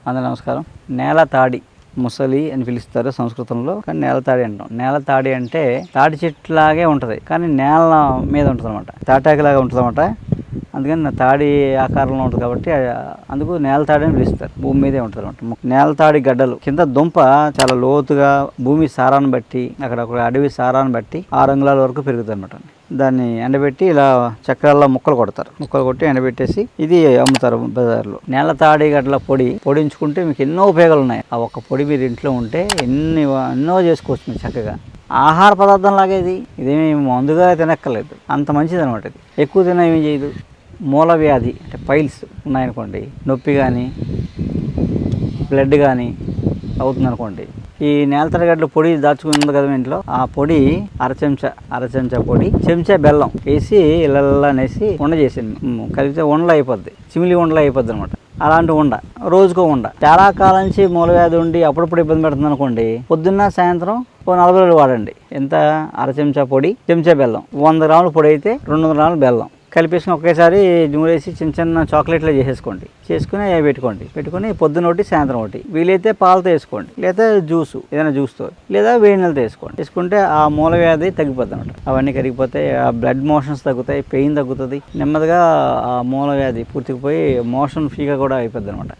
అందరూ నమస్కారం. నేల తాడి ముసలి అని పిలుస్తారు సంస్కృతంలో, కానీ నేల తాడి అంటాం. నేల తాడి అంటే తాడి చెట్టులాగే ఉంటుంది, కానీ నేల మీద ఉంటుంది అనమాట. తాటాకులాగా ఉంటుంది అనమాట. అందుకని తాడి ఆకారంలో ఉంటుంది కాబట్టి అందుకు నేల తాడి అని పిలుస్తారు. భూమి మీదే ఉంటుంది అనమాట. నేల తాడి గడ్డలు కింద దుంప చాలా లోతుగా భూమి సారాన్ని బట్టి, అక్కడ అడవి సారాన్ని బట్టి 6 అంగుళాల వరకు పెరుగుతుంది అనమాట. దాన్ని ఎండబెట్టి ఇలా చక్రాల్లో ముక్కలు కొడతారు. ముక్కలు కొట్టి ఎండబెట్టేసి ఇది అమ్ముతారు బజార్లో. నేల తాడి గడ్డల పొడించుకుంటే మీకు ఎన్నో ఉపయోగాలు ఉన్నాయి. ఆ ఒక్క పొడి మీరు ఇంట్లో ఉంటే ఎన్నో చేసుకోవచ్చు మీరు చక్కగా. ఆహార పదార్థం లాగా ఇదేమి మందుగా తినక్కర్లేదు, అంత మంచిది అనమాట. ఇది ఎక్కువ తిన ఏమీ చేయదు. మూల వ్యాధి అంటే పైల్స్ ఉన్నాయనుకోండి, నొప్పి కానీ బ్లడ్ కానీ అవుతుందనుకోండి, ఈ నేలతడి గడ్డల పొడి దాచుకుని ఉంది కదా ఇంట్లో, ఆ పొడి అర చెంచా పొడి, చెంచా బెల్లం వేసి ఇళ్ళల్లా నేసి ఉండ చేసి కలిపితే ఉండలు అయిపోద్ది, చిమిలి ఉండలు అయిపోద్ది అనమాట. అలాంటి ఉండ రోజుకో ఉండ. చాలా కాలం నుంచి మూలవ్యాధి ఉండి అప్పుడప్పుడు ఇబ్బంది పెడుతుంది అనుకోండి, పొద్దున్న సాయంత్రం 40 రోజులు వాడండి. ఎంత? అర చెంచా పొడి, చెంచా బెల్లం. 100 గ్రాముల పొడి అయితే 200 గ్రాముల బెల్లం కలిపేసుకుని ఒకేసారి నూరేసి చిన్న చిన్న చాక్లెట్లు చేసేసుకోండి. చేసుకుని అవి పెట్టుకొని పొద్దున ఒకటి సాయంత్రం ఒకటి, వీలైతే పాలతో వేసుకోండి, లేదా ఏదైనా జ్యూస్తో, లేదా వేడి నీళ్ళతో వేసుకుంటే ఆ మూలవ్యాధి తగ్గిపోద్ది అనమాట. అవన్నీ కరిగిపోతాయి, ఆ బ్లడ్ మోషన్స్ తగ్గుతాయి, పెయిన్ తగ్గుతుంది, నెమ్మదిగా ఆ మూలవ్యాధి పూర్తిగా పోయి మోషన్ ఫ్రీగా కూడా అయిపోద్ది అనమాట.